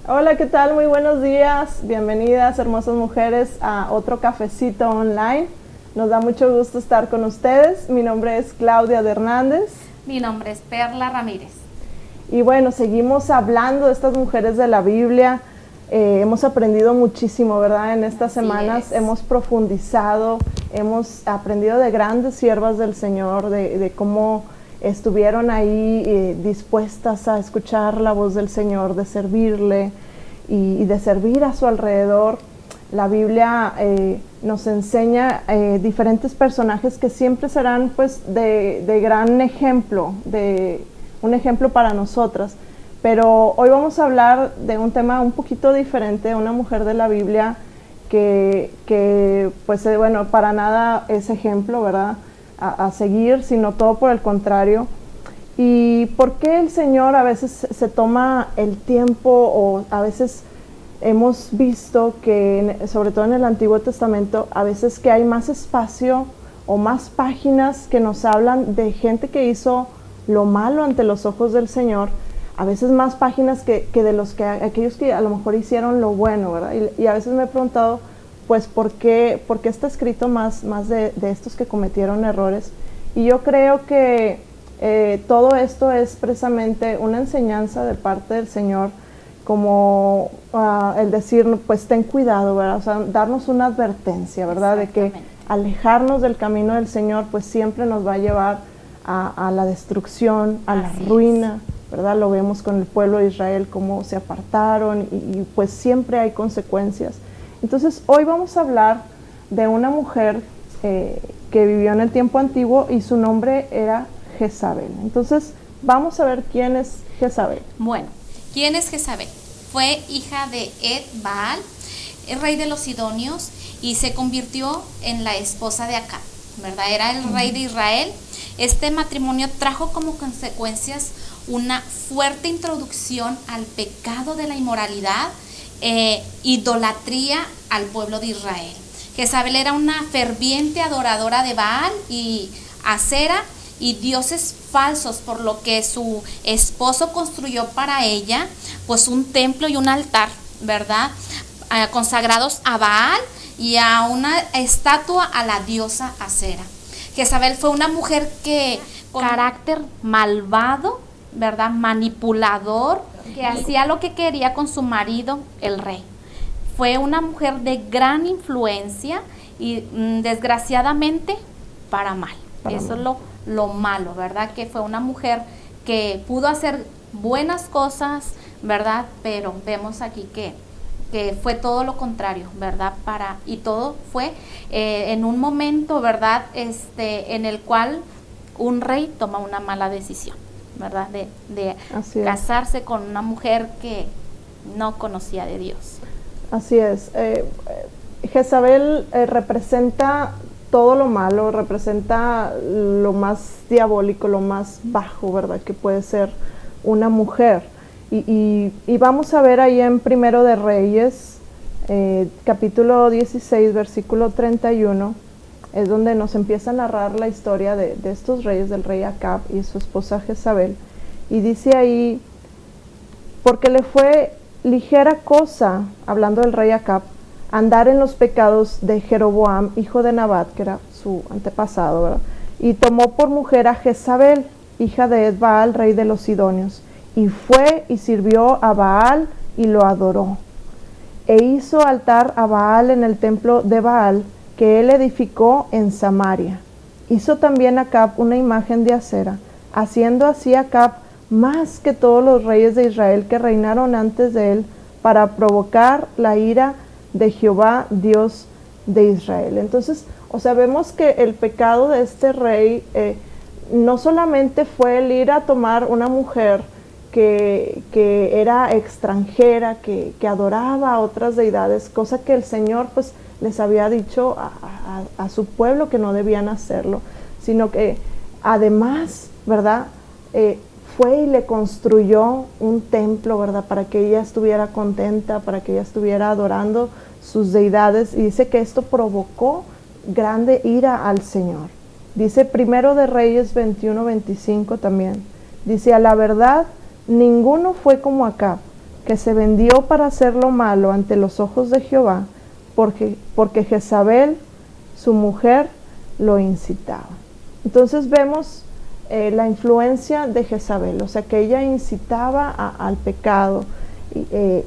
Hola, ¿qué tal? Muy buenos días. Bienvenidas, hermosas mujeres, a otro cafecito online. Nos da mucho gusto estar con ustedes. Mi nombre es Claudia de Hernández. Mi nombre es Perla Ramírez. Y bueno, seguimos hablando de estas mujeres de la Biblia. Hemos aprendido muchísimo, ¿verdad? En estas semanas hemos profundizado, hemos aprendido de grandes siervas del Señor, de cómo estuvieron ahí dispuestas a escuchar la voz del Señor, de servirle y de servir a su alrededor. La Biblia nos enseña diferentes personajes que siempre serán pues de gran ejemplo, de un ejemplo para nosotras. Pero hoy vamos a hablar de un tema un poquito diferente, una mujer de la Biblia que pues bueno, para nada es ejemplo, ¿verdad? A seguir, sino todo por el contrario. ¿Y por qué el Señor a veces se toma el tiempo, o a veces hemos visto que, sobre todo en el Antiguo Testamento, a veces que hay más espacio o más páginas que nos hablan de gente que hizo lo malo ante los ojos del Señor, a veces más páginas que de los que aquellos que a lo mejor hicieron lo bueno, ¿verdad? Y a veces me he preguntado, pues, ¿por qué está escrito más de estos que cometieron errores? Y yo creo que todo esto es precisamente una enseñanza de parte del Señor, como el decir, pues ten cuidado, ¿verdad? O sea, darnos una advertencia, ¿verdad? De que alejarnos del camino del Señor, pues siempre nos va a llevar a la destrucción, a la ruina, ¿verdad? Lo vemos con el pueblo de Israel, cómo se apartaron y pues siempre hay consecuencias. Entonces, hoy vamos a hablar de una mujer que vivió en el tiempo antiguo y su nombre era Jezabel. Entonces, vamos a ver quién es Jezabel. Bueno, ¿quién es Jezabel? Fue hija de Ed-Baal, el rey de los Sidonios, y se convirtió en la esposa de Acab, ¿verdad? Era el rey de Israel. Este matrimonio trajo como consecuencias una fuerte introducción al pecado de la inmoralidad, idolatría al pueblo de Israel. Jezabel era una ferviente adoradora de Baal y Acera y dioses falsos, por lo que su esposo construyó para ella pues un templo y un altar, ¿verdad? Consagrados a Baal y a una estatua a la diosa Acera. Jezabel fue una mujer que con carácter malvado, ¿verdad? Manipulador, que hacía lo que quería con su marido, el rey. Fue una mujer de gran influencia y desgraciadamente para mal. Eso es lo malo, ¿verdad? Que fue una mujer que pudo hacer buenas cosas, ¿verdad? Pero vemos aquí que fue todo lo contrario, ¿verdad? Y todo fue en un momento, ¿verdad? En el cual un rey toma una mala decisión, ¿verdad? De casarse con una mujer que no conocía de Dios. Así es. Jezabel representa todo lo malo, representa lo más diabólico, lo más bajo, ¿verdad? Que puede ser una mujer. Y vamos a ver ahí en Primero de Reyes, capítulo 16, versículo 31, es donde nos empieza a narrar la historia de estos reyes, del rey Acab y su esposa Jezabel. Y dice ahí, porque le fue ligera cosa, hablando del rey Acab, andar en los pecados de Jeroboam, hijo de Nabat, que era su antepasado, ¿verdad? Y tomó por mujer a Jezabel, hija de Ed-Baal, rey de los Sidonios, y fue y sirvió a Baal y lo adoró. E hizo altar a Baal en el templo de Baal, que él edificó en Samaria. Hizo también Acab una imagen de acera, haciendo así Acab más que todos los reyes de Israel que reinaron antes de él, para provocar la ira de Jehová, Dios de Israel. Entonces, o sea, vemos que el pecado de este rey no solamente fue el ir a tomar una mujer que era extranjera, que adoraba a otras deidades, cosa que el Señor pues les había dicho a su pueblo que no debían hacerlo, sino que además, ¿verdad? Fue y le construyó un templo, ¿verdad? Para que ella estuviera contenta, para que ella estuviera adorando sus deidades, y dice que esto provocó grande ira al Señor. Dice Primero de Reyes 21-25 también, dice, a la verdad, ninguno fue como Acab, que se vendió para hacer lo malo ante los ojos de Jehová, porque Jezabel, su mujer, lo incitaba. Entonces vemos la influencia de Jezabel, o sea que ella incitaba al pecado,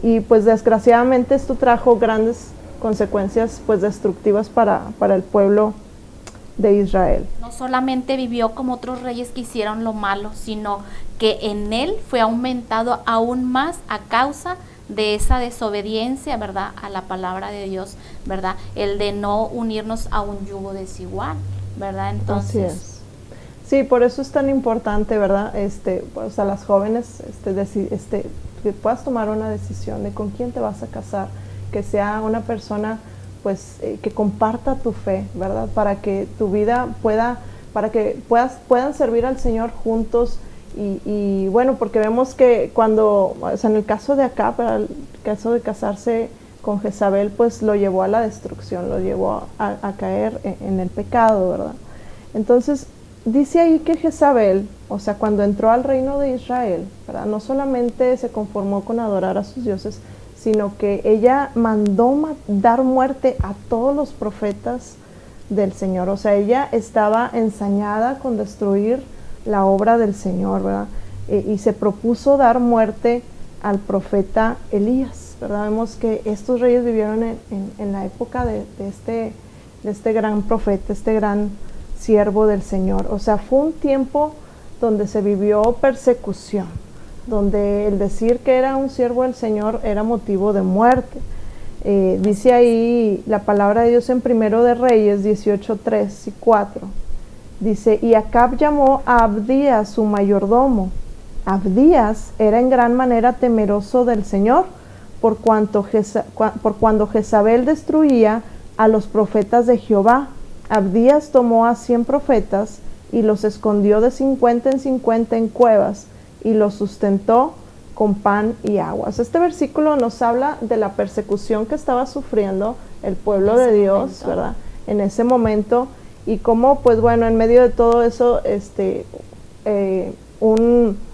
y pues desgraciadamente esto trajo grandes consecuencias pues destructivas para el pueblo de Israel. No solamente vivió como otros reyes que hicieron lo malo, sino que en él fue aumentado aún más a causa de esa desobediencia, ¿verdad?, a la palabra de Dios, ¿verdad?, el de no unirnos a un yugo desigual, ¿verdad? Entonces, así es. Sí, por eso es tan importante, ¿verdad? Pues a las jóvenes, que puedas tomar una decisión de con quién te vas a casar, que sea una persona pues que comparta tu fe, ¿verdad? Para que tu vida para que puedan servir al Señor juntos, y bueno, porque vemos que cuando, o sea, en el caso de acá, para el caso de casarse con Jezabel, pues lo llevó a la destrucción, lo llevó a caer en el pecado, ¿verdad? Entonces, dice ahí que Jezabel, o sea, cuando entró al reino de Israel, ¿verdad?, no solamente se conformó con adorar a sus dioses, sino que ella mandó dar muerte a todos los profetas del Señor. O sea, ella estaba ensañada con destruir la obra del Señor, ¿verdad? Y se propuso dar muerte al profeta Elías, ¿verdad? Vemos que estos reyes vivieron en la época de este gran profeta, este gran siervo del Señor. O sea, fue un tiempo donde se vivió persecución, donde el decir que era un siervo del Señor era motivo de muerte. Dice ahí la palabra de Dios en Primero de Reyes 18:3 y 4. Dice, y Acab llamó a Abdías su mayordomo. Abdías era en gran manera temeroso del Señor, por cuando Jezabel destruía a los profetas de Jehová. Abdías tomó a 100 profetas y los escondió de 50 en 50 en cuevas, y los sustentó con pan y aguas. Este versículo nos habla de la persecución que estaba sufriendo el pueblo de Dios, ¿verdad?, en ese momento, y cómo, pues bueno, en medio de todo eso,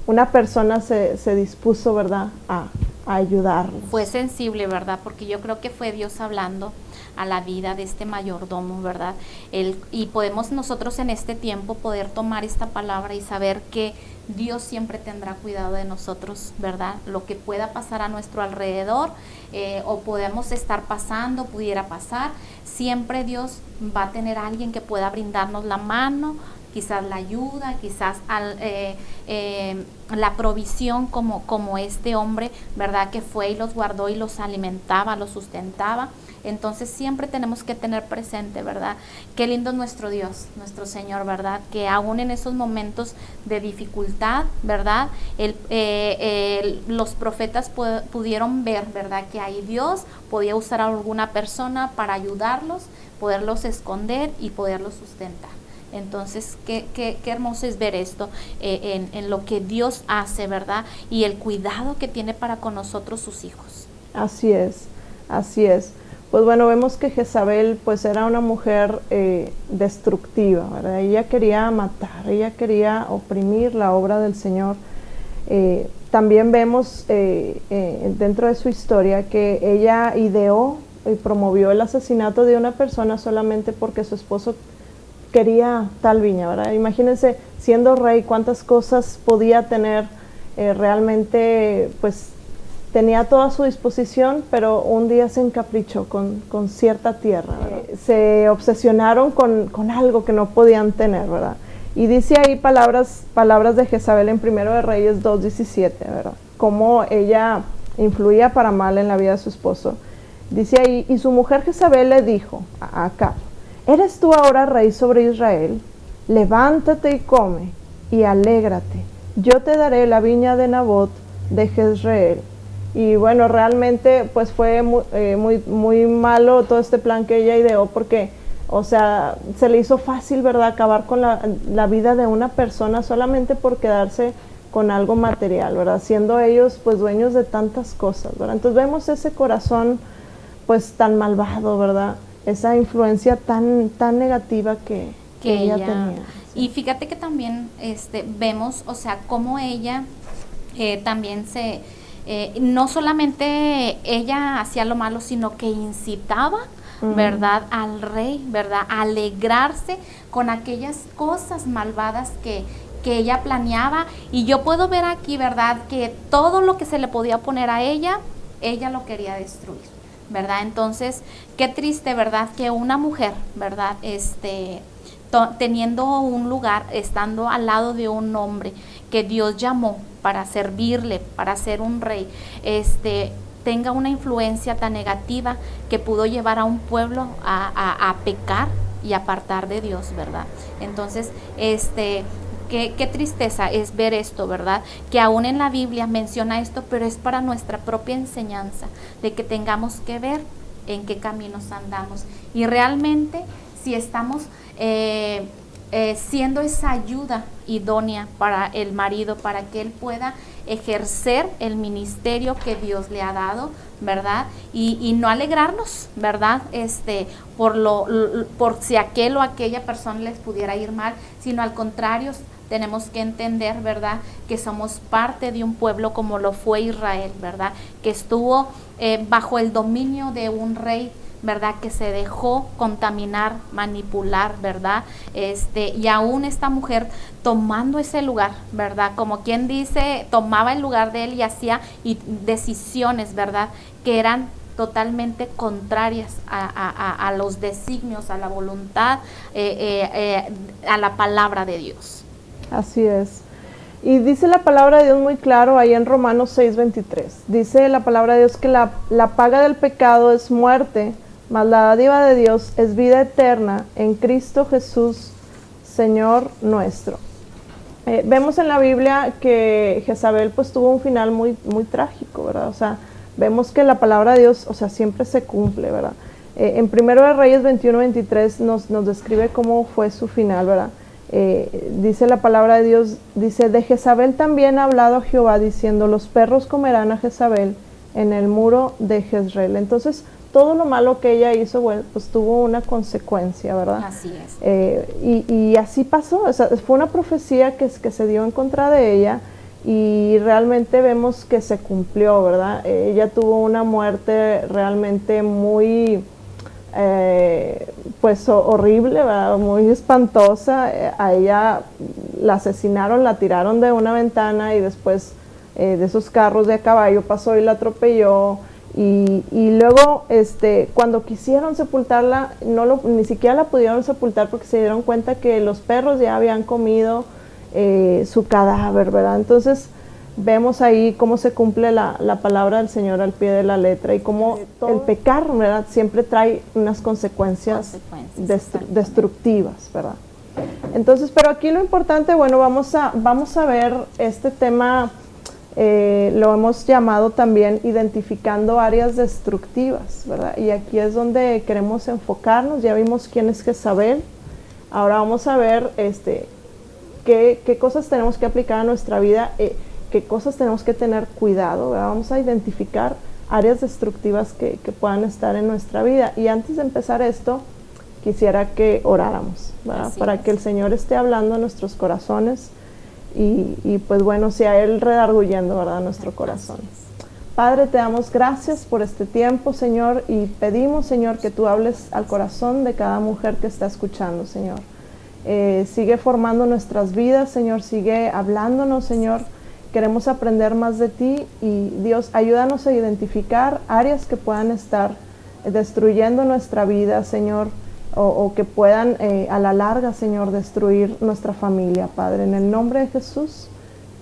una persona se dispuso, ¿verdad?, a ayudarlos. Fue sensible, ¿verdad?, porque yo creo que fue Dios hablando a la vida de este mayordomo, ¿verdad? Y podemos nosotros en este tiempo poder tomar esta palabra y saber que Dios siempre tendrá cuidado de nosotros, ¿verdad? Lo que pueda pasar a nuestro alrededor, o podemos estar pasando, pudiera pasar, siempre Dios va a tener a alguien que pueda brindarnos la mano, quizás la ayuda, quizás la provisión, como este hombre, ¿verdad?, que fue y los guardó y los alimentaba, los sustentaba. Entonces siempre tenemos que tener presente, ¿verdad?, qué lindo es nuestro Dios, nuestro Señor, ¿verdad?, que aún en esos momentos de dificultad, ¿verdad?, los profetas pudieron ver, ¿verdad?, que ahí Dios podía usar a alguna persona para ayudarlos, poderlos esconder y poderlos sustentar. Entonces, qué hermoso es ver esto en lo que Dios hace, ¿verdad?, y el cuidado que tiene para con nosotros, sus hijos. Así es, así es. Pues bueno, vemos que Jezabel pues era una mujer destructiva, ¿verdad? Ella quería matar, ella quería oprimir la obra del Señor. También vemos dentro de su historia que ella ideó y promovió el asesinato de una persona solamente porque su esposo quería tal viña, ¿verdad? Imagínense, siendo rey, cuántas cosas podía tener, realmente pues tenía toda a su disposición, pero un día se encaprichó con cierta tierra, ¿verdad? Se obsesionaron con algo que no podían tener, ¿verdad? Y dice ahí palabras de Jezabel en Primero de Reyes 2:17, ¿verdad?, cómo ella influía para mal en la vida de su esposo. Dice ahí, y su mujer Jezabel le dijo a Acab, ¿eres tú ahora rey sobre Israel? Levántate y come, y alégrate. Yo te daré la viña de Nabot de Jezreel. Y bueno, realmente pues fue muy malo todo este plan que ella ideó, porque, o sea, se le hizo fácil, ¿verdad?, acabar con la vida de una persona solamente por quedarse con algo material, ¿verdad?, siendo ellos pues dueños de tantas cosas, ¿verdad? Entonces vemos ese corazón pues tan malvado, ¿verdad?, esa influencia tan negativa que ella tenía. Y fíjate que también vemos, o sea, cómo ella también no solamente ella hacía lo malo, sino que incitaba, ¿verdad?, al rey, ¿verdad?, a alegrarse con aquellas cosas malvadas que ella planeaba. Y yo puedo ver aquí, ¿verdad?, que todo lo que se le podía poner a ella lo quería destruir, ¿verdad? Entonces, qué triste, ¿verdad?, que una mujer, ¿verdad?, teniendo un lugar, estando al lado de un hombre que Dios llamó para servirle, para ser un rey, tenga una influencia tan negativa que pudo llevar a un pueblo a pecar y apartar de Dios, ¿verdad? Entonces, Qué tristeza es ver esto, ¿verdad? Que aún en la Biblia menciona esto, pero es para nuestra propia enseñanza, de que tengamos que ver en qué caminos andamos. Y realmente, si estamos siendo esa ayuda idónea para el marido, para que él pueda ejercer el ministerio que Dios le ha dado, ¿verdad? Y no alegrarnos, ¿verdad? Por si aquel o aquella persona les pudiera ir mal, sino al contrario, tenemos que entender, ¿verdad?, que somos parte de un pueblo como lo fue Israel, ¿verdad?, que estuvo bajo el dominio de un rey, ¿verdad?, que se dejó contaminar, manipular, ¿verdad? Y aún esta mujer tomando ese lugar, ¿verdad?, como quien dice, tomaba el lugar de él y hacía decisiones, ¿verdad?, que eran totalmente contrarias a los designios, a la voluntad, a la palabra de Dios. Así es. Y dice la palabra de Dios muy claro ahí en Romanos 6:23. Dice la palabra de Dios que la paga del pecado es muerte, mas la dádiva de Dios es vida eterna en Cristo Jesús, Señor nuestro. Vemos en la Biblia que Jezabel pues tuvo un final muy, muy trágico, ¿verdad? O sea, vemos que la palabra de Dios, o sea, siempre se cumple, ¿verdad? En 1 de Reyes 21:23 nos describe cómo fue su final, ¿verdad? Dice la palabra de Dios, dice, de Jezabel también ha hablado Jehová diciendo, los perros comerán a Jezabel en el muro de Jezreel. Entonces, todo lo malo que ella hizo, bueno, pues tuvo una consecuencia, ¿verdad? Así es. Y así pasó, o sea, fue una profecía que se dio en contra de ella y realmente vemos que se cumplió, ¿verdad? Ella tuvo una muerte realmente muy... pues horrible, ¿verdad?, muy espantosa. A ella la asesinaron, la tiraron de una ventana y después de esos carros de a caballo pasó y la atropelló. Y luego cuando quisieron sepultarla, ni siquiera la pudieron sepultar porque se dieron cuenta que los perros ya habían comido su cadáver, ¿verdad? Entonces vemos ahí cómo se cumple la palabra del Señor al pie de la letra y cómo el pecar, ¿verdad?, siempre trae unas consecuencias destructivas, ¿verdad? Entonces, pero aquí lo importante, bueno, vamos a ver este tema, lo hemos llamado también identificando áreas destructivas, ¿verdad? Y aquí es donde queremos enfocarnos. Ya vimos quién es Jezabel. Ahora vamos a ver qué cosas tenemos que aplicar a nuestra vida, qué cosas tenemos que tener cuidado, ¿verdad? Vamos a identificar áreas destructivas que puedan estar en nuestra vida. Y antes de empezar esto, quisiera que oráramos, ¿verdad? Para que el Señor esté hablando a nuestros corazones y pues bueno, sea Él redarguyendo, ¿verdad?, nuestro corazón. Padre, te damos gracias por este tiempo, Señor, y pedimos, Señor, que tú hables al corazón de cada mujer que está escuchando, Señor. Sigue formando nuestras vidas, Señor, sigue hablándonos, Señor. Queremos aprender más de ti y Dios, ayúdanos a identificar áreas que puedan estar destruyendo nuestra vida, Señor, o que puedan a la larga, Señor, destruir nuestra familia, Padre. En el nombre de Jesús,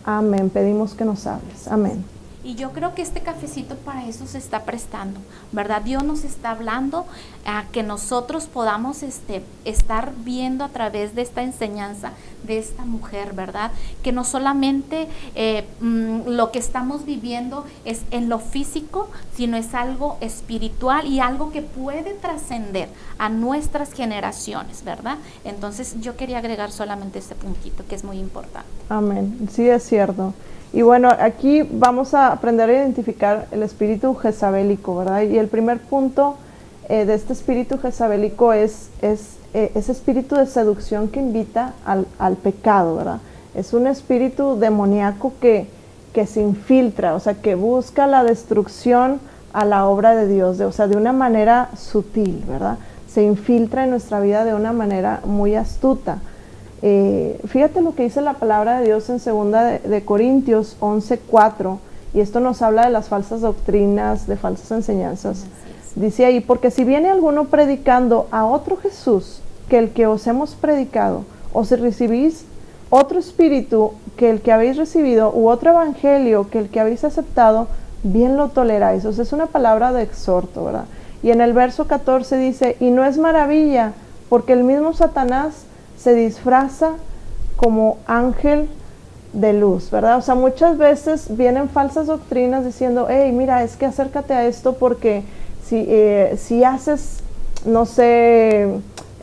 amén. Pedimos que nos hables. Amén. Y yo creo que este cafecito para eso se está prestando, ¿verdad? Dios nos está hablando a que nosotros podamos estar viendo a través de esta enseñanza de esta mujer, ¿verdad? Que no solamente lo que estamos viviendo es en lo físico, sino es algo espiritual y algo que puede trascender a nuestras generaciones, ¿verdad? Entonces yo quería agregar solamente este puntito que es muy importante. Amén. Sí, es cierto. Y bueno, aquí vamos a aprender a identificar el espíritu jezabélico, ¿verdad? Y el primer punto de este espíritu jezabélico es ese espíritu de seducción que invita al pecado, ¿verdad? Es un espíritu demoníaco que que se infiltra, o sea, que busca la destrucción a la obra de Dios, o sea, de una manera sutil, ¿verdad? Se infiltra en nuestra vida de una manera muy astuta. Fíjate lo que dice la palabra de Dios en 2 de Corintios 11:4, y esto nos habla de las falsas doctrinas, de falsas enseñanzas. Dice ahí, porque si viene alguno predicando a otro Jesús que el que os hemos predicado, o si recibís otro espíritu que el que habéis recibido, u otro evangelio que el que habéis aceptado, bien lo toleráis. O sea, es una palabra de exhorto, ¿verdad? Y en el verso 14 dice, y no es maravilla, porque el mismo Satanás se disfraza como ángel de luz, ¿verdad? O sea, muchas veces vienen falsas doctrinas diciendo, hey, mira, es que acércate a esto porque si haces, no sé,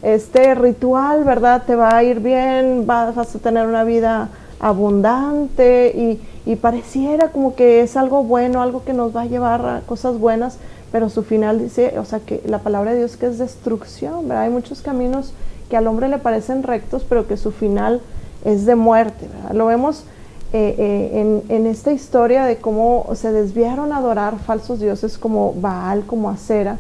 este ritual, ¿verdad? Te va a ir bien, vas a tener una vida abundante y pareciera como que es algo bueno, algo que nos va a llevar a cosas buenas, pero su final dice, o sea, que la palabra de Dios que es destrucción, ¿verdad? Hay muchos caminos que al hombre le parecen rectos, pero que su final es de muerte, ¿verdad? Lo vemos en esta historia de cómo se desviaron a adorar falsos dioses como Baal, como Acera.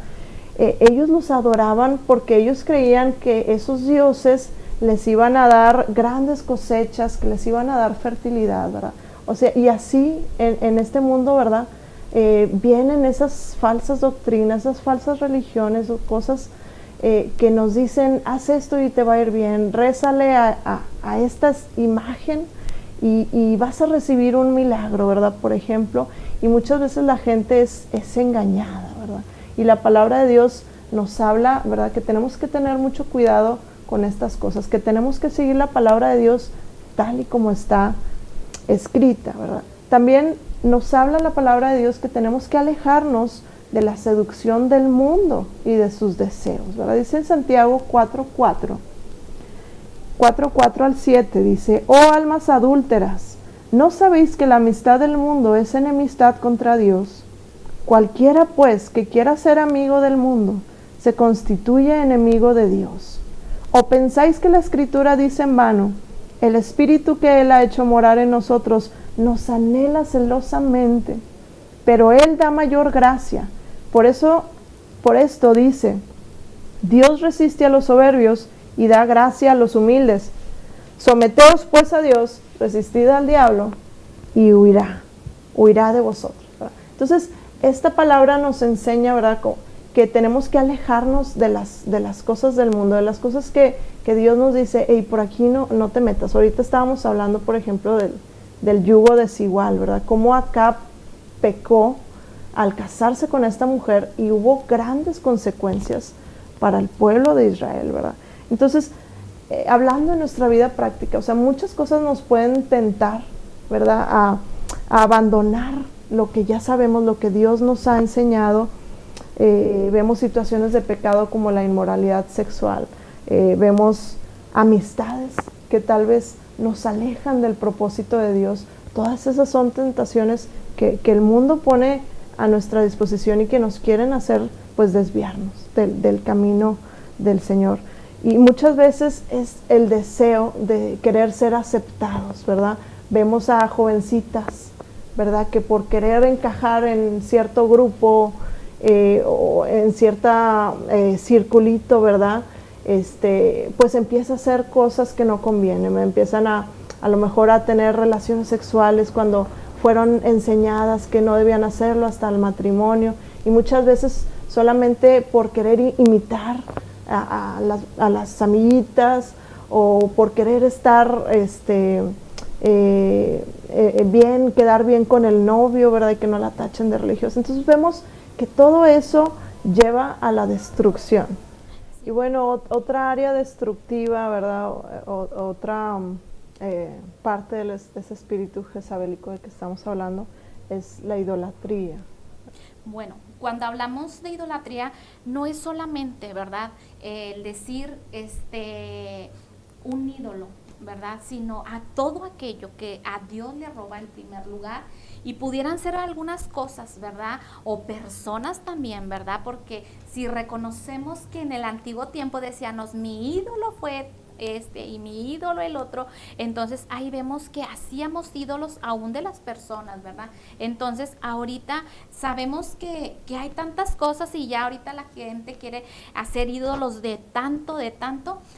Ellos los adoraban porque ellos creían que esos dioses les iban a dar grandes cosechas, que les iban a dar fertilidad, ¿verdad? O sea, y así en este mundo, ¿verdad? Vienen esas falsas doctrinas, esas falsas religiones o cosas que nos dicen, haz esto y te va a ir bien, rézale a esta imagen y vas a recibir un milagro, ¿verdad? Por ejemplo, y muchas veces la gente es engañada, ¿verdad? Y la palabra de Dios nos habla, ¿verdad? Que tenemos que tener mucho cuidado con estas cosas, que tenemos que seguir la palabra de Dios tal y como está escrita, ¿verdad? También nos habla la palabra de Dios que tenemos que alejarnos de la seducción del mundo y de sus deseos, ¿verdad? Dice en Santiago 4:4 al 7, dice, oh almas adúlteras, ¿no sabéis que la amistad del mundo es enemistad contra Dios? Cualquiera pues que quiera ser amigo del mundo, se constituye enemigo de Dios. ¿O pensáis que la Escritura dice en vano, el Espíritu que Él ha hecho morar en nosotros nos anhela celosamente, pero Él da mayor gracia? Por esto dice, Dios resiste a los soberbios y da gracia a los humildes. Someteos pues a Dios, resistid al diablo y huirá de vosotros, ¿verdad? Entonces, esta palabra nos enseña, ¿verdad?, que tenemos que alejarnos de las cosas del mundo, de las cosas que Dios nos dice, hey, por aquí no te metas. Ahorita estábamos hablando, por ejemplo, del yugo desigual, ¿verdad? Cómo Acab pecó al casarse con esta mujer y hubo grandes consecuencias para el pueblo de Israel, ¿verdad? Entonces, hablando de nuestra vida práctica, o sea, muchas cosas nos pueden tentar, ¿verdad?, a abandonar lo que ya sabemos, lo que Dios nos ha enseñado. Vemos situaciones de pecado como la inmoralidad sexual, vemos amistades que tal vez nos alejan del propósito de Dios. Todas esas son tentaciones que el mundo pone a nuestra disposición y que nos quieren hacer pues desviarnos del camino del Señor. Y muchas veces es el deseo de querer ser aceptados, ¿verdad? Vemos a jovencitas, ¿verdad?, que por querer encajar en cierto grupo o en cierta circulito, ¿verdad?, pues empieza a hacer cosas que no convienen, empiezan a lo mejor a tener relaciones sexuales cuando fueron enseñadas que no debían hacerlo hasta el matrimonio, y muchas veces solamente por querer imitar a las amiguitas o por querer estar bien, quedar bien con el novio, ¿verdad?, y que no la tachen de religiosa. Entonces vemos que todo eso lleva a la destrucción. Y bueno, otra área destructiva, ¿verdad?, otra parte de ese espíritu jezabelico del que estamos hablando es la idolatría. Bueno, cuando hablamos de idolatría, no es solamente, ¿verdad?, el decir un ídolo, ¿verdad?, sino a todo aquello que a Dios le roba el primer lugar, y pudieran ser algunas cosas, ¿verdad?, o personas también, ¿verdad?, porque si reconocemos que en el antiguo tiempo decíamos, mi ídolo fue y mi ídolo el otro. Entonces ahí vemos que hacíamos ídolos aún de las personas, ¿verdad? Entonces ahorita sabemos que hay tantas cosas y ya ahorita la gente quiere hacer ídolos de tanto,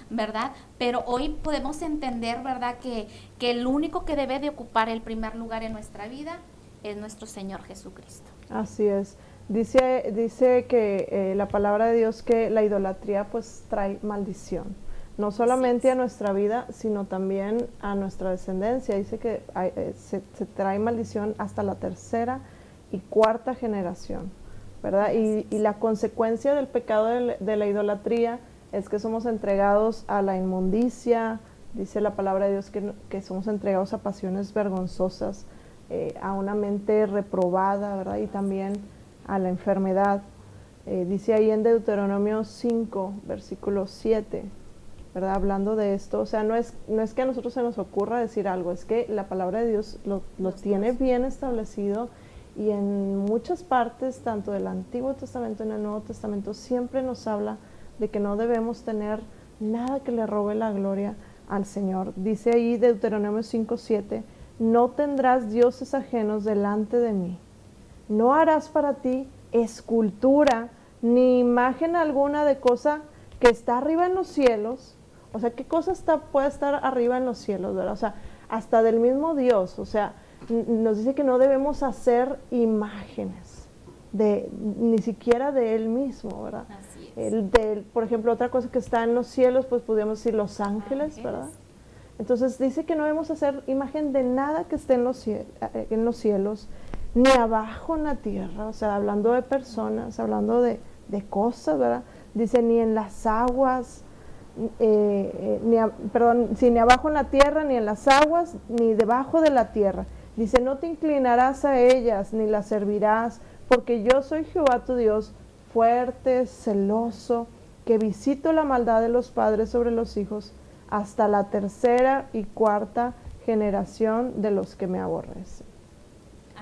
¿verdad? Pero hoy podemos entender, ¿verdad? Que el único que debe de ocupar el primer lugar en nuestra vida es nuestro Señor Jesucristo. Así es. Dice que la palabra de Dios que la idolatría pues trae maldición, no solamente a nuestra vida, sino también a nuestra descendencia. Dice que se trae maldición hasta la tercera y cuarta generación, ¿verdad? Y la consecuencia del pecado de la idolatría es que somos entregados a la inmundicia. Dice la palabra de Dios que somos entregados a pasiones vergonzosas, a una mente reprobada, ¿verdad? Y también a la enfermedad. Dice ahí en Deuteronomio 5, versículo 7, ¿verdad? Hablando de esto, o sea, no es que a nosotros se nos ocurra decir algo, es que la palabra de Dios lo tiene bien establecido, y en muchas partes, tanto del Antiguo Testamento y en el Nuevo Testamento, siempre nos habla de que no debemos tener nada que le robe la gloria al Señor. Dice ahí Deuteronomio 5, 7, no tendrás dioses ajenos delante de mí. No harás para ti escultura ni imagen alguna de cosa que está arriba en los cielos. O sea, ¿qué cosa puede estar arriba en los cielos, ¿verdad? O sea, hasta del mismo Dios. O sea, nos dice que no debemos hacer imágenes, ni siquiera de Él mismo, ¿verdad? Así es. Por ejemplo, otra cosa que está en los cielos, pues podríamos decir los ángeles, ¿verdad? Entonces dice que no debemos hacer imagen de nada que esté en los cielos, ni abajo en la tierra, o sea, hablando de personas, hablando de cosas, ¿verdad? Dice, ni en las aguas, ni abajo en la tierra, ni en las aguas, ni debajo de la tierra. Dice, no te inclinarás a ellas, ni las servirás, porque yo soy Jehová tu Dios, fuerte, celoso, que visito la maldad de los padres sobre los hijos, hasta la tercera y cuarta generación de los que me aborrecen.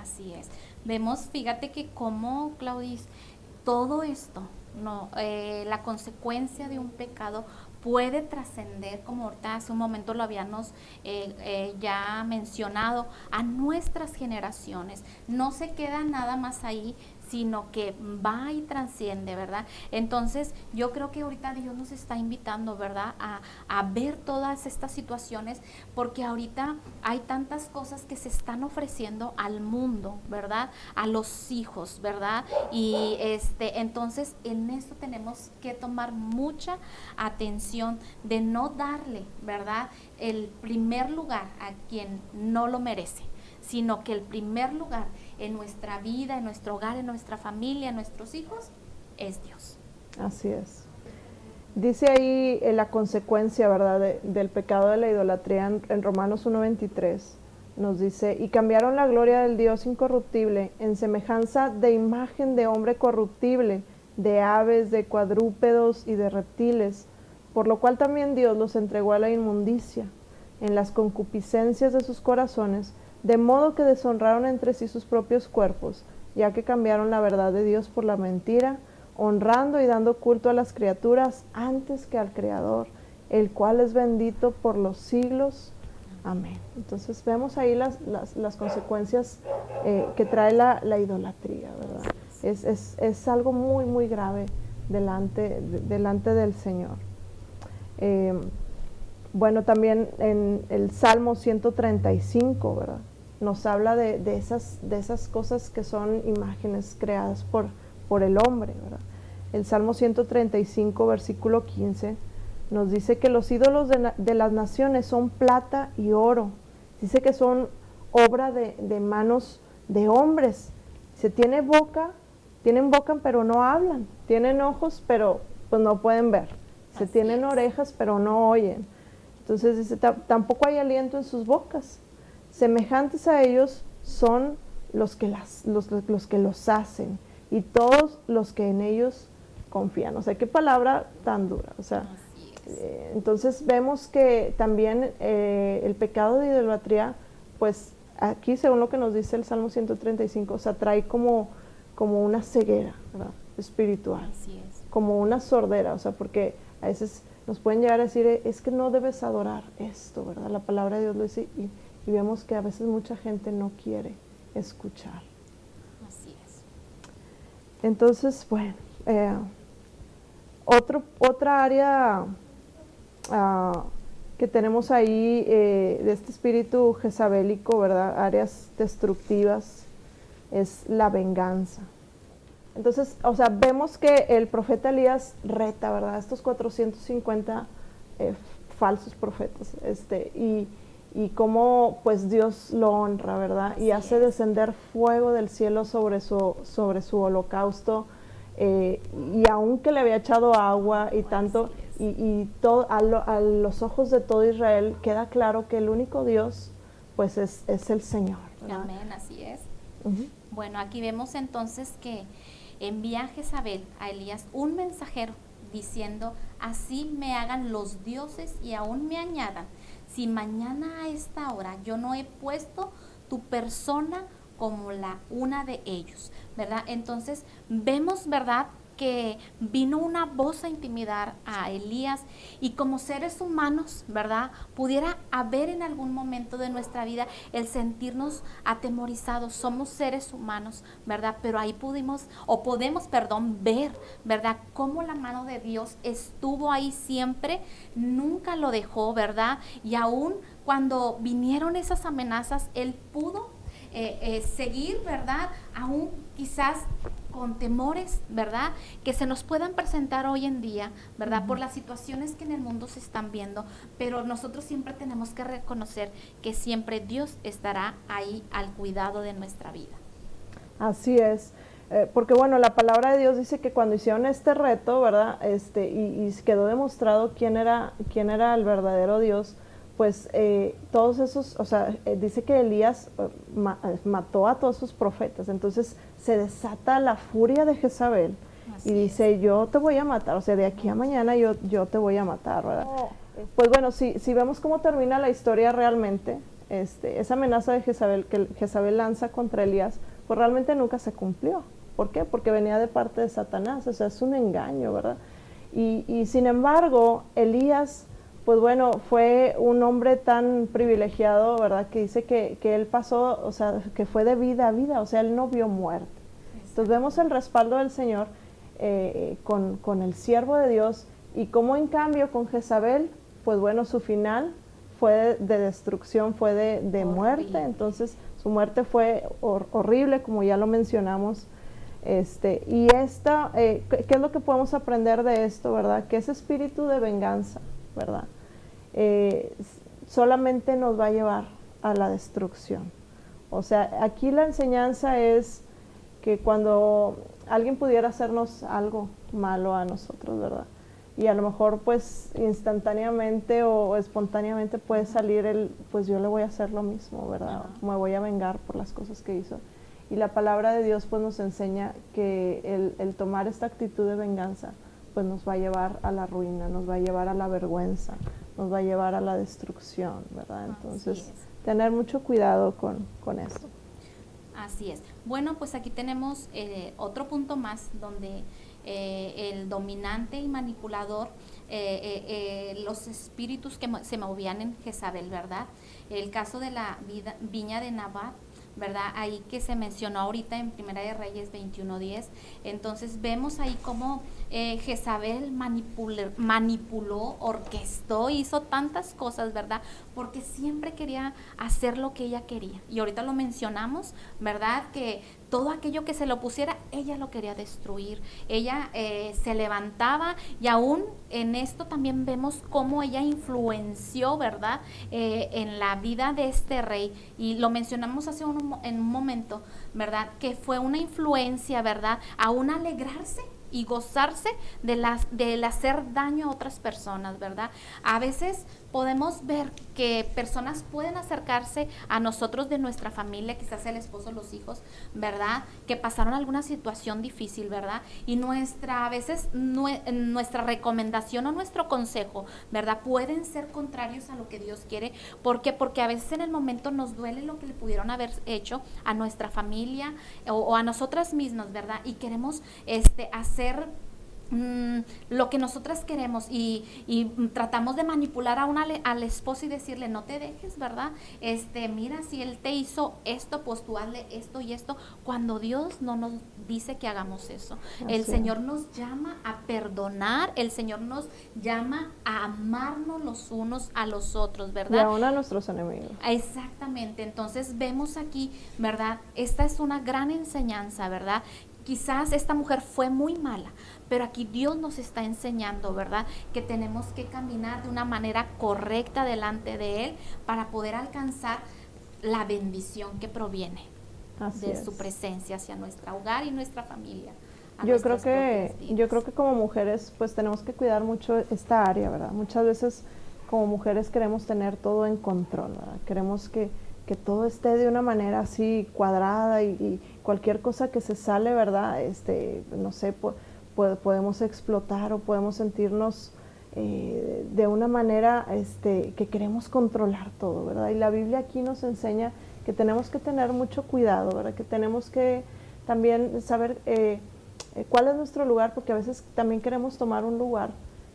Así es. Vemos, fíjate que como, Claudis, todo esto, la consecuencia de un pecado puede trascender, como ahorita hace un momento lo habíamos ya mencionado, a nuestras generaciones. No se queda nada más ahí, sino que va y trasciende, ¿verdad? Entonces, yo creo que ahorita Dios nos está invitando, ¿verdad?, a ver todas estas situaciones, porque ahorita hay tantas cosas que se están ofreciendo al mundo, ¿verdad?, a los hijos, ¿verdad? Y entonces, en esto tenemos que tomar mucha atención de no darle, ¿verdad?, el primer lugar a quien no lo merece, sino que el primer lugar en nuestra vida, en nuestro hogar, en nuestra familia, en nuestros hijos, es Dios. Así es. Dice ahí la consecuencia, ¿verdad?, del pecado de la idolatría en Romanos 1:23. Nos dice, y cambiaron la gloria del Dios incorruptible en semejanza de imagen de hombre corruptible, de aves, de cuadrúpedos y de reptiles, por lo cual también Dios los entregó a la inmundicia en las concupiscencias de sus corazones, de modo que deshonraron entre sí sus propios cuerpos, ya que cambiaron la verdad de Dios por la mentira, honrando y dando culto a las criaturas antes que al Creador, el cual es bendito por los siglos. Amén. Entonces vemos ahí las consecuencias que trae la idolatría, ¿verdad? Es algo muy, muy grave delante del Señor. Bueno, también en el Salmo 135, ¿verdad?, nos habla de esas cosas que son imágenes creadas por el hombre, ¿verdad? El Salmo 135, versículo 15, nos dice que los ídolos de las naciones son plata y oro. Dice que son obra de manos de hombres. Tienen boca, pero no hablan. Tienen ojos, pero pues no pueden ver. Tienen orejas, pero no oyen. Entonces dice, tampoco hay aliento en sus bocas. Semejantes a ellos son los que los hacen, y todos los que en ellos confían. O sea, qué palabra tan dura. O sea, entonces vemos que también el pecado de idolatría, pues aquí, según lo que nos dice el Salmo 135, o sea, trae como una ceguera, ¿verdad?, espiritual. Así es. Como una sordera, o sea, porque a veces nos pueden llegar a decir, es que no debes adorar esto, ¿verdad? La palabra de Dios lo dice y vemos que a veces mucha gente no quiere escuchar. Así es. Entonces, bueno, otra área que tenemos ahí de este espíritu jezabélico, ¿verdad? Áreas destructivas, es la venganza. Entonces, o sea, vemos que el profeta Elías reta, ¿verdad? Estos 450 falsos profetas, y cómo pues Dios lo honra, ¿verdad? Así y hace es. descender fuego del cielo sobre su holocausto, y aunque le había echado agua y tanto, y todo, a los ojos de todo Israel queda claro que el único Dios pues es el Señor, ¿verdad? Amén, así es. Bueno, aquí vemos entonces que envía Jezabel a Elías un mensajero diciendo, así me hagan los dioses y aún me añadan, si mañana a esta hora yo no he puesto tu persona como una de ellos, ¿verdad? Entonces vemos, ¿verdad?, que vino una voz a intimidar a Elías, y como seres humanos, ¿verdad?, pudiera haber en algún momento de nuestra vida el sentirnos atemorizados. Somos seres humanos, ¿verdad? Pero ahí podemos ver, ¿verdad?, cómo la mano de Dios estuvo ahí siempre, nunca lo dejó, ¿verdad? Y aún cuando vinieron esas amenazas, Él pudo seguir, ¿verdad?, aún quizás con temores, ¿verdad?, que se nos puedan presentar hoy en día, ¿verdad?, por las situaciones que en el mundo se están viendo, pero nosotros siempre tenemos que reconocer que siempre Dios estará ahí al cuidado de nuestra vida. Así es, porque bueno, la palabra de Dios dice que cuando hicieron este reto, ¿verdad?, y quedó demostrado quién era el verdadero Dios, pues todos esos, o sea, dice que Elías mató a todos sus profetas. Entonces se desata la furia de Jezabel. Así y dice, yo te voy a matar, o sea, de aquí a mañana yo te voy a matar, ¿verdad? Pues bueno, si vemos cómo termina la historia realmente, esa amenaza de Jezabel que Jezabel lanza contra Elías, pues realmente nunca se cumplió. ¿Por qué? Porque venía de parte de Satanás, o sea, es un engaño, ¿verdad? Y sin embargo, Elías, pues bueno, fue un hombre tan privilegiado, ¿verdad?, que dice que él pasó, o sea, que fue de vida a vida, o sea, él no vio muerte. Entonces vemos el respaldo del Señor con el siervo de Dios, y como en cambio con Jezabel, pues bueno, su final fue de destrucción, fue de muerte. Entonces su muerte fue horrible, como ya lo mencionamos. ¿Qué es lo que podemos aprender de esto, verdad? Que ese espíritu de venganza, ¿verdad?, solamente nos va a llevar a la destrucción. O sea, aquí la enseñanza es que cuando alguien pudiera hacernos algo malo a nosotros, ¿verdad?, y a lo mejor pues instantáneamente o espontáneamente puede salir pues yo le voy a hacer lo mismo, ¿verdad? Me voy a vengar por las cosas que hizo. Y la palabra de Dios pues nos enseña que el tomar esta actitud de venganza pues nos va a llevar a la ruina, nos va a llevar a la vergüenza, nos va a llevar a la destrucción, ¿verdad? Entonces, tener mucho cuidado con esto. Así es. Bueno, pues aquí tenemos otro punto más donde el dominante y manipulador, los espíritus que se movían en Jezabel, ¿verdad? El caso de la viña de Nabat, ¿verdad? Ahí que se mencionó ahorita en Primera de Reyes 21:10. Entonces vemos ahí cómo Jezabel manipuló, orquestó, hizo tantas cosas, ¿verdad? Porque siempre quería hacer lo que ella quería. Y ahorita lo mencionamos, ¿verdad?, que todo aquello que se lo pusiera, ella lo quería destruir. Ella se levantaba, y aún en esto también vemos cómo ella influenció, ¿verdad?, en la vida de este rey. Y lo mencionamos hace en un momento, ¿verdad?, que fue una influencia, ¿verdad?, aún alegrarse y gozarse del hacer daño a otras personas, ¿verdad? A veces podemos ver que personas pueden acercarse a nosotros de nuestra familia, quizás el esposo, los hijos, ¿verdad?, que pasaron alguna situación difícil, ¿verdad? Y a veces nuestra recomendación o nuestro consejo, ¿verdad?, pueden ser contrarios a lo que Dios quiere. ¿Por qué? Porque a veces en el momento nos duele lo que le pudieron haber hecho a nuestra familia o a nosotras mismas, ¿verdad? Y queremos hacer lo que nosotras queremos y tratamos de manipular al esposo y decirle no te dejes, ¿verdad? Mira, si él te hizo esto, pues tú hazle esto y esto, cuando Dios no nos dice que hagamos eso. El Señor nos llama a perdonar, el Señor nos llama a amarnos los unos a los otros, ¿verdad? Y aún a nuestros enemigos. Exactamente, entonces vemos aquí, ¿verdad? Esta es una gran enseñanza, ¿verdad? Quizás esta mujer fue muy mala, pero aquí Dios nos está enseñando, ¿verdad? Que tenemos que caminar de una manera correcta delante de Él para poder alcanzar la bendición que proviene de su presencia hacia nuestro hogar y nuestra familia. Yo creo que como mujeres pues tenemos que cuidar mucho esta área, ¿verdad? Muchas veces como mujeres queremos tener todo en control, ¿verdad? Queremos que todo esté de una manera así cuadrada y cualquier cosa que se sale, ¿verdad? No sé, podemos explotar o podemos sentirnos de una manera que queremos controlar todo, ¿verdad? Y la Biblia aquí nos enseña que tenemos que tener mucho cuidado, ¿verdad? Que tenemos que también saber cuál es nuestro lugar, porque a veces también queremos tomar un lugar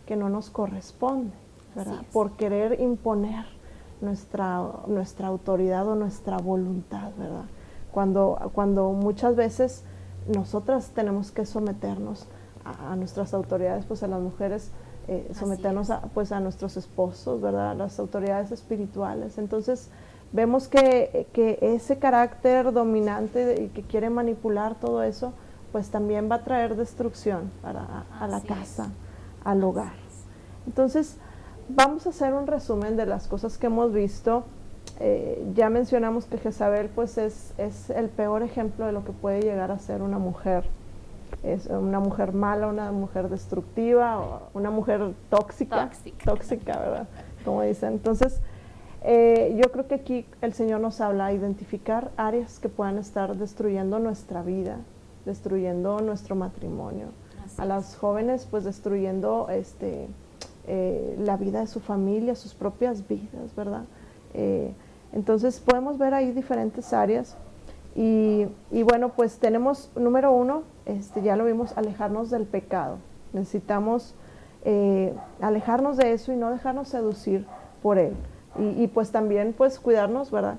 que no nos corresponde, ¿verdad? Por querer imponer nuestra autoridad o nuestra voluntad, ¿verdad? Cuando muchas veces nosotras tenemos que someternos a nuestras autoridades, pues a las mujeres, someternos a nuestros esposos, ¿verdad? A las autoridades espirituales. Entonces vemos que ese carácter dominante y que quiere manipular todo eso, pues también va a traer destrucción a la casa, al hogar. Entonces vamos a hacer un resumen de las cosas que hemos visto. Ya mencionamos que Jezabel pues es el peor ejemplo de lo que puede llegar a ser una mujer. Es una mujer mala, una mujer destructiva, una mujer tóxica, ¿verdad? Como dicen. Entonces, yo creo que aquí el Señor nos habla a identificar áreas que puedan estar destruyendo nuestra vida, destruyendo nuestro matrimonio. A las jóvenes pues destruyendo la vida de su familia, sus propias vidas, ¿verdad? Entonces podemos ver ahí diferentes áreas y bueno, pues tenemos, número uno, ya lo vimos, alejarnos del pecado. Necesitamos alejarnos de eso y no dejarnos seducir por él. Y pues también pues cuidarnos, ¿verdad?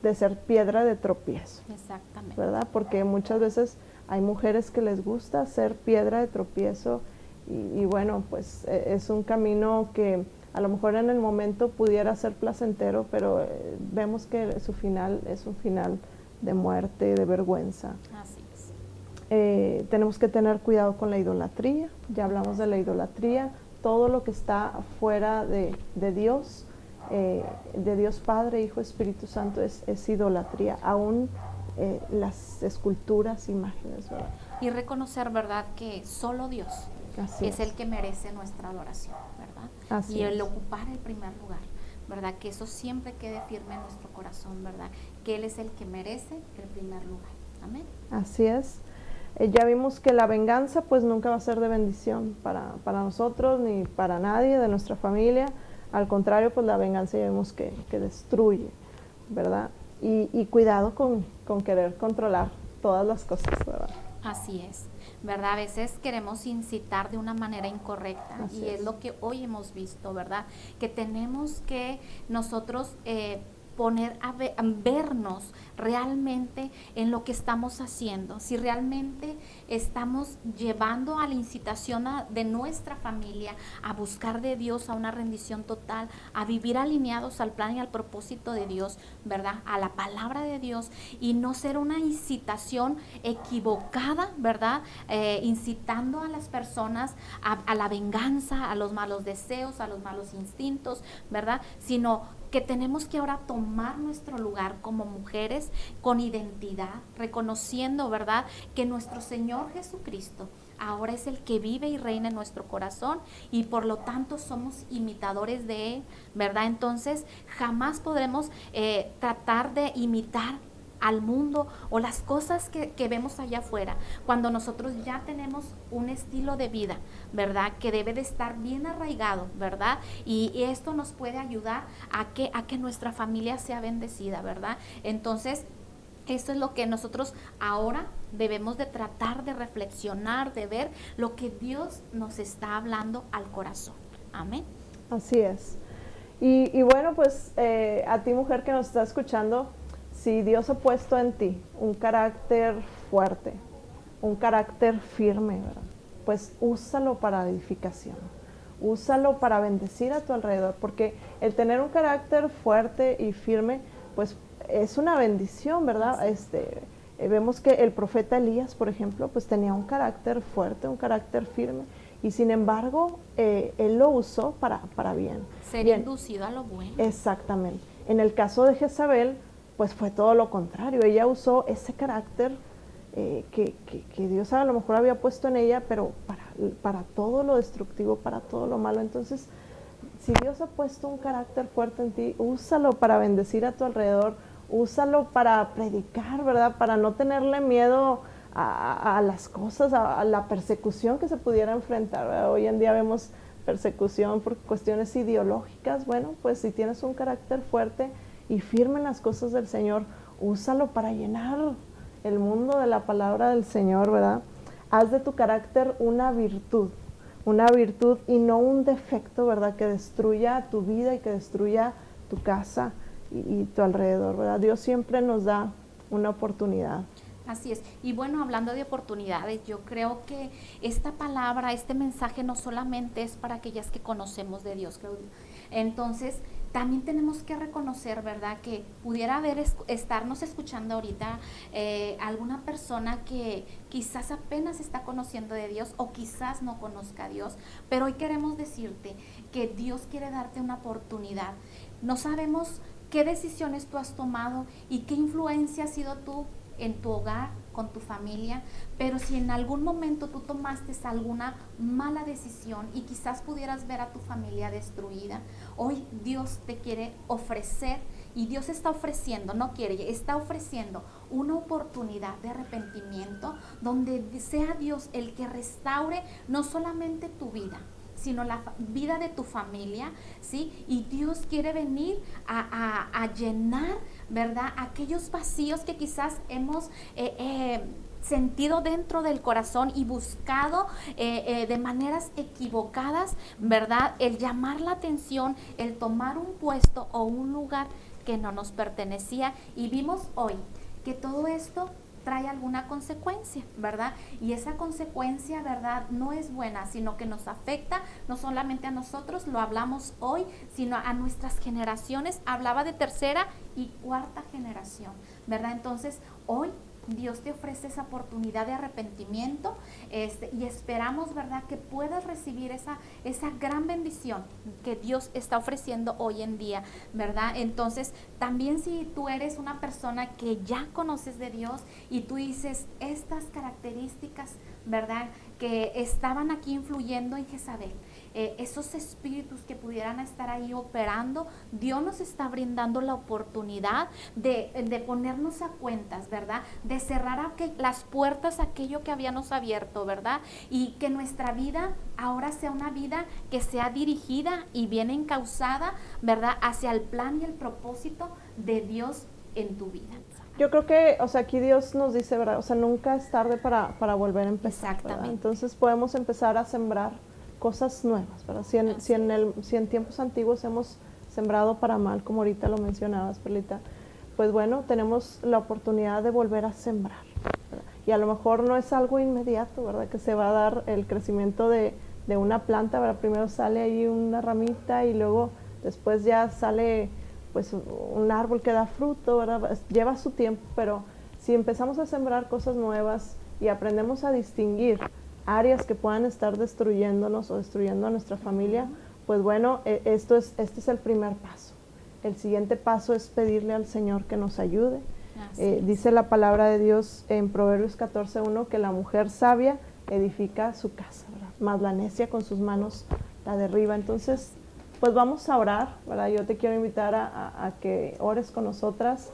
De ser piedra de tropiezo. Exactamente. ¿Verdad? Porque muchas veces hay mujeres que les gusta ser piedra de tropiezo y bueno, pues es un camino que a lo mejor en el momento pudiera ser placentero, pero vemos que su final es un final de muerte, de vergüenza. Así es. Tenemos que tener cuidado con la idolatría, ya hablamos de la idolatría, todo lo que está fuera de Dios, de Dios Padre, Hijo, Espíritu Santo es idolatría, aún las esculturas, imágenes, ¿verdad? Y reconocer, ¿verdad?, que solo Dios es el que merece nuestra adoración, ¿verdad? Así y el es. ocupar el primer lugar, ¿verdad? Que eso siempre quede firme en nuestro corazón, ¿verdad? Que Él es el que merece el primer lugar. Amén. Así es. Ya vimos que la venganza pues nunca va a ser de bendición para nosotros ni para nadie de nuestra familia. Al contrario, pues la venganza ya vimos que destruye, ¿verdad? Y cuidado con querer controlar todas las cosas, ¿verdad? Así es, ¿verdad? A veces queremos incitar de una manera incorrecta. Así y es lo que hoy hemos visto, ¿verdad? Que tenemos que nosotros poner a vernos realmente en lo que estamos haciendo, si realmente estamos llevando a la incitación de nuestra familia a buscar de Dios, a una rendición total, a vivir alineados al plan y al propósito de Dios, ¿verdad? A la palabra de Dios, y no ser una incitación equivocada, ¿verdad? Incitando a las personas a la venganza, a los malos deseos, a los malos instintos, ¿verdad? Sino que tenemos que ahora tomar nuestro lugar como mujeres con identidad, reconociendo, ¿verdad?, que nuestro Señor Jesucristo ahora es el que vive y reina en nuestro corazón y por lo tanto somos imitadores de Él, ¿verdad? Entonces jamás podremos tratar de imitar al mundo o las cosas que vemos allá afuera, cuando nosotros ya tenemos un estilo de vida, ¿verdad?, que debe de estar bien arraigado, ¿verdad? Y esto nos puede ayudar a que nuestra familia sea bendecida, ¿verdad? Entonces Esto es lo que nosotros ahora debemos de tratar de reflexionar, de ver lo que Dios nos está hablando al corazón. Amén. Así es. Y bueno, pues a ti, mujer que nos está escuchando, si Dios ha puesto en ti un carácter fuerte, un carácter firme, ¿verdad? Pues úsalo para edificación, úsalo para bendecir a tu alrededor, porque el tener un carácter fuerte y firme, pues es una bendición, ¿verdad? Vemos que el profeta Elías, por ejemplo, pues tenía un carácter fuerte, un carácter firme, y sin embargo, él lo usó para bien. Ser inducido a lo bueno. Exactamente. En el caso de Jezabel, pues fue todo lo contrario. Ella usó ese carácter que Dios a lo mejor había puesto en ella, pero para todo lo destructivo, para todo lo malo. Entonces, si Dios ha puesto un carácter fuerte en ti, úsalo para bendecir a tu alrededor, úsalo para predicar, ¿verdad? Para no tenerle miedo a las cosas, a la persecución que se pudiera enfrentar, ¿verdad? Hoy en día vemos persecución por cuestiones ideológicas. Bueno, pues si tienes un carácter fuerte y firme en las cosas del Señor, úsalo para llenar el mundo de la palabra del Señor, ¿verdad? Haz de tu carácter una virtud y no un defecto, ¿verdad? Que destruya tu vida y que destruya tu casa y tu alrededor, ¿verdad? Dios siempre nos da una oportunidad. Así es. Y bueno, hablando de oportunidades, yo creo que esta palabra, este mensaje no solamente es para aquellas que conocemos de Dios, Claudia. Entonces, también tenemos que reconocer, ¿verdad?, que pudiera estarnos escuchando ahorita alguna persona que quizás apenas está conociendo de Dios o quizás no conozca a Dios, pero hoy queremos decirte que Dios quiere darte una oportunidad. No sabemos qué decisiones tú has tomado y qué influencia has sido tú en tu hogar, con tu familia, pero si en algún momento tú tomaste alguna mala decisión y quizás pudieras ver a tu familia destruida, hoy Dios te quiere ofrecer, y Dios está ofreciendo, no quiere, está ofreciendo una oportunidad de arrepentimiento donde sea Dios el que restaure no solamente tu vida, sino la vida de tu familia, ¿sí? Y Dios quiere venir a llenar, ¿verdad?, aquellos vacíos que quizás hemos sentido dentro del corazón y buscado de maneras equivocadas, ¿verdad?, el llamar la atención, el tomar un puesto o un lugar que no nos pertenecía. Y vimos hoy que todo esto trae alguna consecuencia, ¿verdad? Y esa consecuencia, ¿verdad?, no es buena, sino que nos afecta no solamente a nosotros, lo hablamos hoy, sino a nuestras generaciones. Hablaba de tercera y cuarta generación, ¿verdad? Entonces, hoy Dios te ofrece esa oportunidad de arrepentimiento y esperamos, ¿verdad?, que puedas recibir esa gran bendición que Dios está ofreciendo hoy en día, ¿verdad? Entonces, también si tú eres una persona que ya conoces de Dios y tú dices estas características, ¿verdad?, que estaban aquí influyendo en Jezabel, esos espíritus que pudieran estar ahí operando, Dios nos está brindando la oportunidad de ponernos a cuentas, ¿verdad?, de cerrar las puertas a aquello que habíamos abierto, ¿verdad?, y que nuestra vida ahora sea una vida que sea dirigida y bien encauzada, ¿verdad?, hacia el plan y el propósito de Dios en tu vida. Yo creo que, o sea, aquí Dios nos dice, ¿verdad? O sea, nunca es tarde para volver a empezar. Exactamente. ¿Verdad? Entonces podemos empezar a sembrar cosas nuevas, ¿verdad? Si en tiempos antiguos hemos sembrado para mal, como ahorita lo mencionabas, Perlita, pues bueno, tenemos la oportunidad de volver a sembrar, ¿verdad? Y a lo mejor no es algo inmediato, ¿verdad?, que se va a dar el crecimiento de una planta, ¿verdad? Primero sale ahí una ramita y luego después ya sale pues un árbol que da fruto, ¿verdad? Lleva su tiempo, pero si empezamos a sembrar cosas nuevas y aprendemos a distinguir áreas que puedan estar destruyéndonos o destruyendo a nuestra familia, pues bueno, este es el primer paso. El siguiente paso es pedirle al Señor que nos ayude. Dice la palabra de Dios en Proverbios 14:1 que la mujer sabia edifica su casa, ¿verdad?, mas la necia con sus manos la derriba. Entonces, pues vamos a orar, ¿verdad? Yo te quiero invitar a que ores con nosotras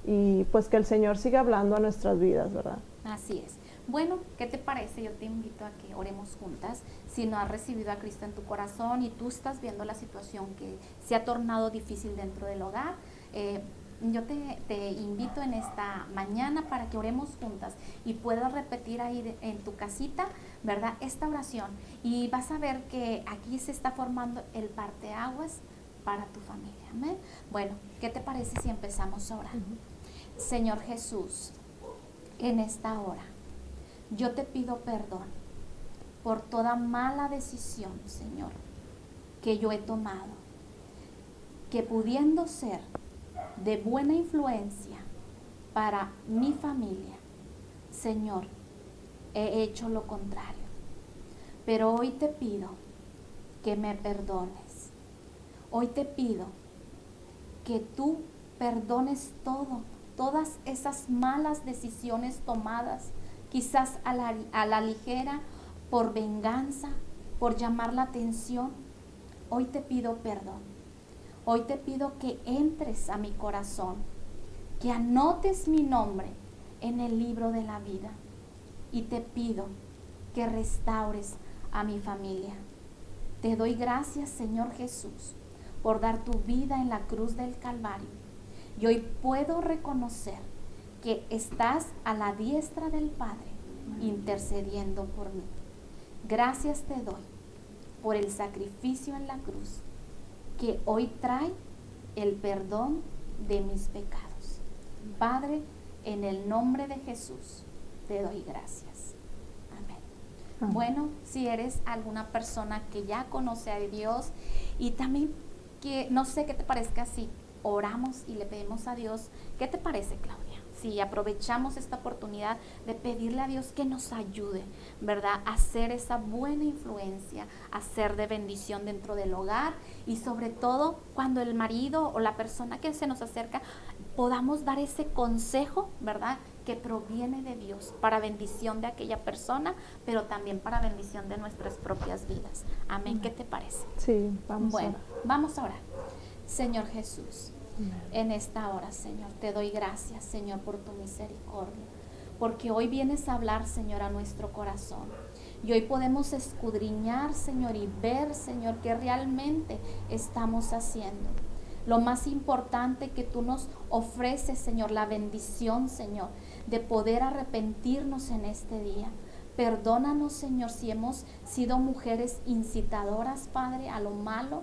y pues que el Señor siga hablando a nuestras vidas, ¿verdad? Así es. Bueno, ¿qué te parece? Yo te invito a que oremos juntas. Si no has recibido a Cristo en tu corazón y tú estás viendo la situación que se ha tornado difícil dentro del hogar, yo te invito en esta mañana para que oremos juntas y puedas repetir ahí en tu casita, ¿verdad? Esta oración. Y vas a ver que aquí se está formando el parteaguas para tu familia. Amén. Bueno, ¿qué te parece si empezamos a orar? Señor Jesús, en esta hora, yo te pido perdón por toda mala decisión, Señor, que yo he tomado, que pudiendo ser de buena influencia para mi familia, Señor, he hecho lo contrario. Pero hoy te pido que me perdones. Hoy te pido que tú perdones todas esas malas decisiones tomadas, quizás a la ligera, por venganza, por llamar la atención. Hoy te pido perdón. Hoy te pido que entres a mi corazón, que anotes mi nombre en el libro de la vida. Y te pido que restaures a mi familia. Te doy gracias, Señor Jesús, por dar tu vida en la cruz del Calvario. Y hoy puedo reconocer que estás a la diestra del Padre, intercediendo por mí. Gracias te doy por el sacrificio en la cruz, que hoy trae el perdón de mis pecados. Padre, en el nombre de Jesús, te doy gracias. Amén. Bueno, si eres alguna persona que ya conoce a Dios y también que no sé qué te parezca si oramos y le pedimos a Dios, ¿qué te parece, Claudia? Si aprovechamos esta oportunidad de pedirle a Dios que nos ayude, ¿verdad? A ser esa buena influencia, a ser de bendición dentro del hogar y sobre todo cuando el marido o la persona que se nos acerca podamos dar ese consejo, ¿verdad? Que proviene de Dios para bendición de aquella persona, pero también para bendición de nuestras propias vidas. Amén. ¿Qué te parece? Sí, vamos a orar. Vamos a orar. Señor Jesús, en esta hora, Señor, te doy gracias, Señor, por tu misericordia, porque hoy vienes a hablar, Señor, a nuestro corazón. Y hoy podemos escudriñar, Señor, y ver, Señor, qué realmente estamos haciendo. Lo más importante que tú nos ofreces, Señor, la bendición, Señor, de poder arrepentirnos en este día. Perdónanos, Señor, si hemos sido mujeres incitadoras, Padre, a lo malo.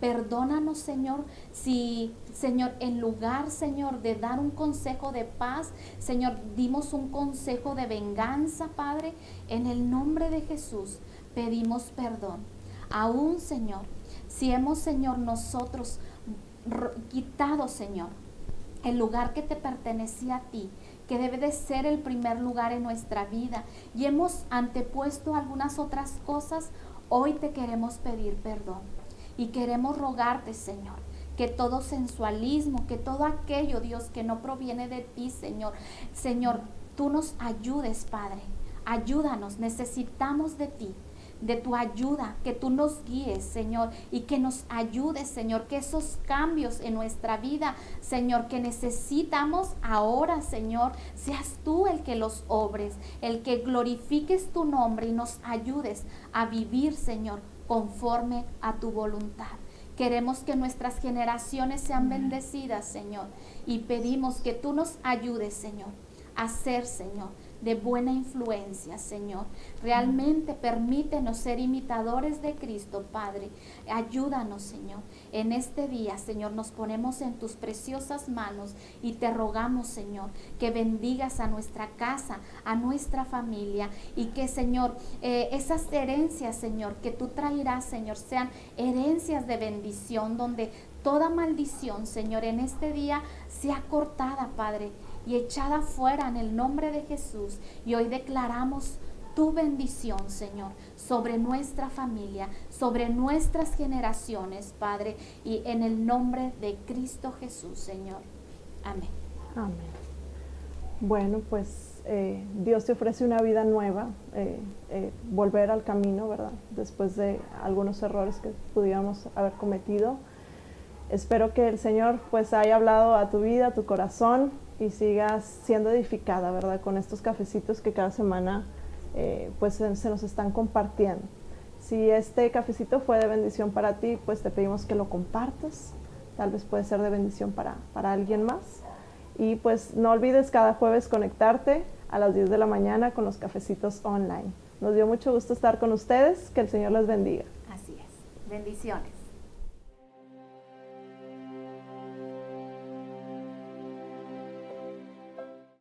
Perdónanos, Señor, si, Señor, en lugar, Señor, de dar un consejo de paz, Señor, dimos un consejo de venganza, Padre. En el nombre de Jesús pedimos perdón. Aún, Señor, si hemos, Señor, nosotros quitado, Señor, el lugar que te pertenecía a ti, que debe de ser el primer lugar en nuestra vida, y hemos antepuesto algunas otras cosas, hoy te queremos pedir perdón. Y queremos rogarte, Señor, que todo sensualismo, que todo aquello, Dios, que no proviene de ti, Señor, tú nos ayudes, Padre. Ayúdanos, necesitamos de ti, de tu ayuda, que tú nos guíes, Señor, y que nos ayudes, Señor, que esos cambios en nuestra vida, Señor, que necesitamos ahora, Señor, seas tú el que los obres, el que glorifiques tu nombre y nos ayudes a vivir, Señor, conforme a tu voluntad. Queremos que nuestras generaciones sean bendecidas, Señor, y pedimos que tú nos ayudes, Señor, a ser, Señor, de buena influencia, Señor. Realmente permítenos ser imitadores de Cristo, Padre. Ayúdanos, Señor. En este día, Señor, nos ponemos en tus preciosas manos y te rogamos, Señor, que bendigas a nuestra casa, a nuestra familia, y que, Señor, esas herencias, Señor, que tú traerás, Señor, sean herencias de bendición, donde toda maldición, Señor, en este día sea cortada, Padre, y echada fuera en el nombre de Jesús. Y hoy declaramos tu bendición, Señor, sobre nuestra familia, sobre nuestras generaciones, Padre, y en el nombre de Cristo Jesús, Señor. Amén. Amén. Bueno, pues Dios te ofrece una vida nueva, volver al camino, ¿verdad? Después de algunos errores que pudiéramos haber cometido. Espero que el Señor pues haya hablado a tu vida, a tu corazón, y sigas siendo edificada, ¿verdad? Con estos cafecitos que cada semana pues se nos están compartiendo. Si este cafecito fue de bendición para ti, pues te pedimos que lo compartas, tal vez puede ser de bendición para alguien más. Y pues no olvides cada jueves conectarte a las 10 de la mañana con los cafecitos online. Nos dio mucho gusto estar con ustedes, que el Señor les bendiga. Así es. Bendiciones.